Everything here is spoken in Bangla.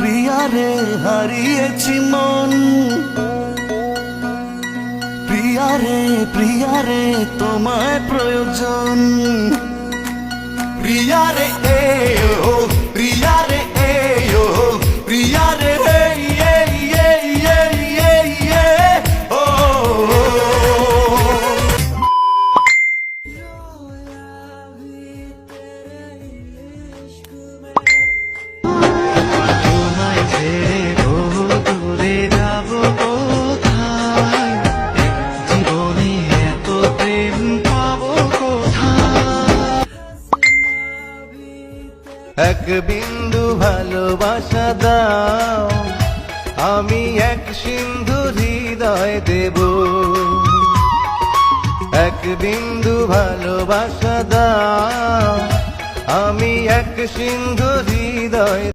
প্রিয়া রে হারিয়েছি মন, প্রিয়া রে তোমায় প্রয়োজন। প্রিয়া রে ও প্রিয়া রে ও প্রিয়া রে ও তোমায় ছেড়ে বহু দূরে যাব কোথায়, জীবনে এত প্রেম পাবো কোথায়। এক বিন্দু ভালোবাসা দাও, আমি এক সিন্ধু হৃদয় দেব। এক বিন্দু ভালোবাসা দাও, আমি এক সিন্ধু হৃদয়